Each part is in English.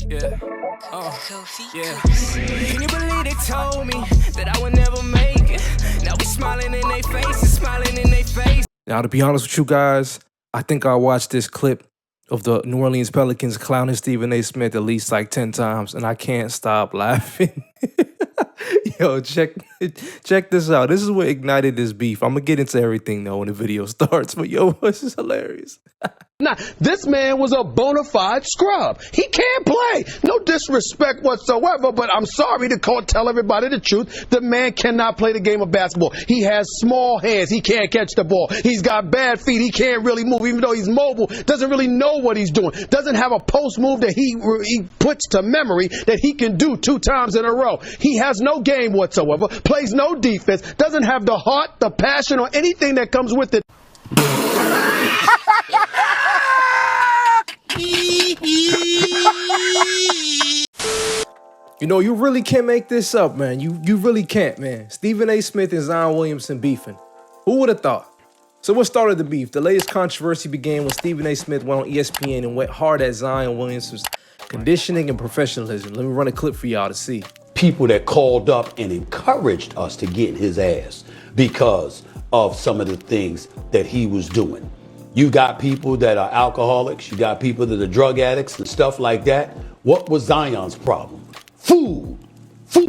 Yeah. Yeah. Can you believe they told me that I would never make it? Now we smiling in their faces, smiling in their face. Now, to be honest with you guys, I think I watched this clip of the New Orleans Pelicans clowning Stephen A. Smith at least like 10 times, and I can't stop laughing. Yo, check this out. This is what ignited this beef. I'm gonna get into everything though when the video starts, but yo, this is hilarious. Now, this man was a bona fide scrub. He can't play. No disrespect whatsoever, but I'm sorry to tell everybody the truth. The man cannot play the game of basketball. He has small hands. He can't catch the ball. He's got bad feet. He can't really move, even though he's mobile. Doesn't really know what he's doing. Doesn't have a post move that he puts to memory that he can do 2 times in a row. He has no game whatsoever. Plays no defense. Doesn't have the heart, the passion, or anything that comes with it. You know, you really can't make this up, man. You really can't, man. Stephen A. Smith and Zion Williamson beefing. Who would have thought? So what started the beef? The latest controversy began when Stephen A. Smith went on ESPN and went hard at Zion Williamson's conditioning and professionalism. Let me run a clip for y'all to see. People that called up and encouraged us to get his ass because of some of the things that he was doing. You got people that are alcoholics. You got people that are drug addicts and stuff like that. What was Zion's problem? Food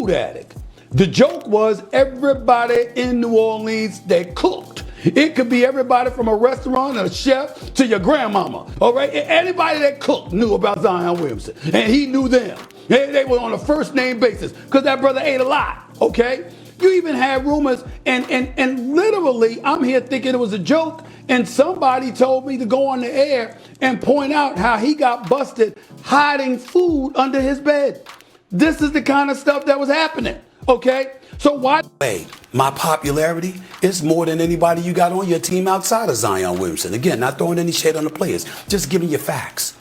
addict. The joke was everybody in New Orleans that cooked. It could be everybody from a restaurant, a chef, to your grandmama. All right? Anybody that cooked knew about Zion Williamson. And he knew them. They were on a first name basis because that brother ate a lot. Okay? You even had rumors, and literally, I'm here thinking it was a joke, and somebody told me to go on the air and point out how he got busted hiding food under his bed. This is the kind of stuff that was happening, okay? So why? Hey, my popularity is more than anybody you got on your team outside of Zion Williamson. Again, not throwing any shade on the players, just giving you facts.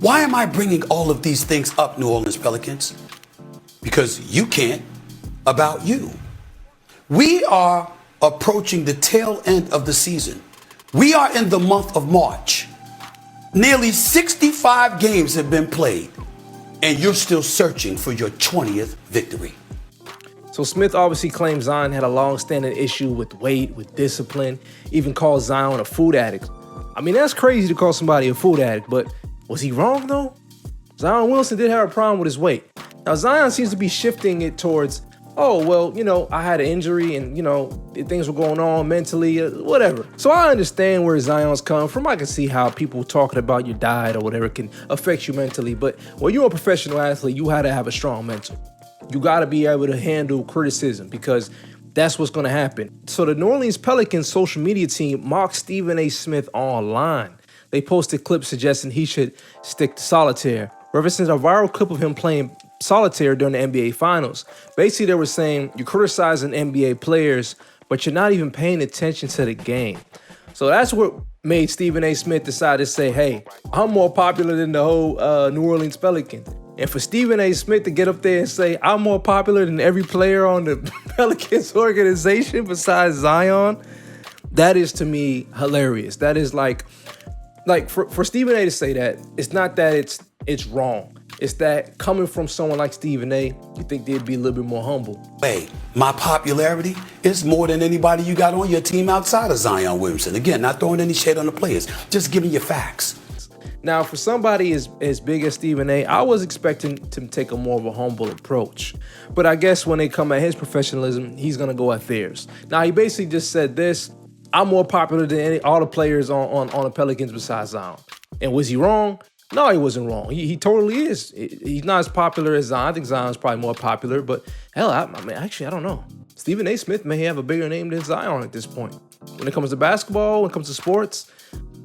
Why am I bringing all of these things up, New Orleans Pelicans? Because you can't. About you. We are approaching the tail end of the season. We are in the month of March. Nearly 65 games have been played, and you're still searching for your 20th victory. So Smith obviously claims Zion had a long-standing issue with weight, with discipline, even called Zion a food addict. I mean, that's crazy to call somebody a food addict, but was he wrong though? Zion Williamson did have a problem with his weight. Now Zion seems to be shifting it towards, oh, well, you know, I had an injury and, you know, things were going on mentally, whatever. So I understand where Zion's coming from. I can see how people talking about your diet or whatever can affect you mentally. But when you're a professional athlete, you had to have a strong mental. You got to be able to handle criticism because that's what's going to happen. So the New Orleans Pelicans social media team mocked Stephen A. Smith online. They posted clips suggesting he should stick to solitaire, referencing a viral clip of him playing solitaire during the NBA Finals. Basically, they were saying you're criticizing NBA players, but you're not even paying attention to the game. So that's what made Stephen A. Smith decide to say, hey, I'm more popular than the whole New Orleans Pelicans. And for Stephen A. Smith to get up there and say, I'm more popular than every player on the Pelicans organization besides Zion, that is to me hilarious. That is like for Stephen A. to say that, it's not that it's wrong. It's that coming from someone like Stephen A., you think they'd be a little bit more humble. Hey, my popularity is more than anybody you got on your team outside of Zion Williamson. Again, not throwing any shade on the players, just giving you facts. Now, for somebody as big as Stephen A., I was expecting to take a more of a humble approach. But I guess when they come at his professionalism, he's going to go at theirs. Now, he basically just said this, I'm more popular than all the players on the Pelicans besides Zion. And was he wrong? No, he wasn't wrong. He totally is. He's not as popular as Zion. I think Zion's probably more popular, but hell, I mean, actually, I don't know. Stephen A. Smith may have a bigger name than Zion at this point. When it comes to basketball, when it comes to sports,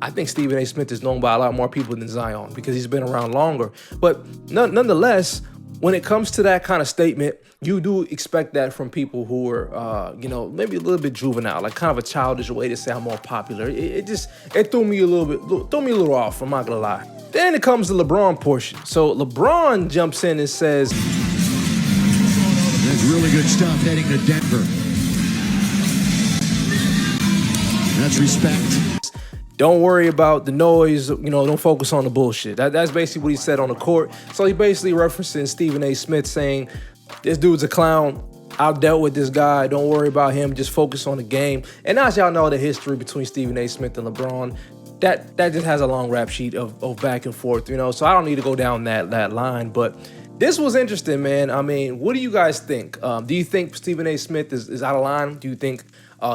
I think Stephen A. Smith is known by a lot more people than Zion because he's been around longer. But nonetheless, when it comes to that kind of statement, you do expect that from people who are, maybe a little bit juvenile, like kind of a childish way to say I'm more popular. It threw me a little off, I'm not gonna lie. Then it comes to LeBron portion. So LeBron jumps in and says, that's really good stuff heading to Denver. That's respect. Don't worry about the noise, don't focus on the bullshit. That's basically what he said on the court. So he basically referencing Stephen A. Smith saying, this dude's a clown. I've dealt with this guy. Don't worry about him. Just focus on the game. And as y'all know, the history between Stephen A. Smith and LeBron, that just has a long rap sheet of back and forth, So I don't need to go down that line. But this was interesting, man. I mean, what do you guys think? Do you think Stephen A. Smith is out of line? Do you think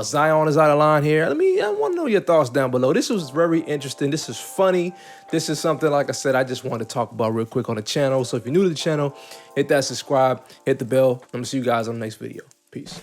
Zion is out of line here? I want to know your thoughts down below. This was very interesting. This is funny. This is something, like I said, I just wanted to talk about real quick on the channel. So if you're new to the channel, hit that subscribe, hit the bell. I'm going to see you guys on the next video. Peace.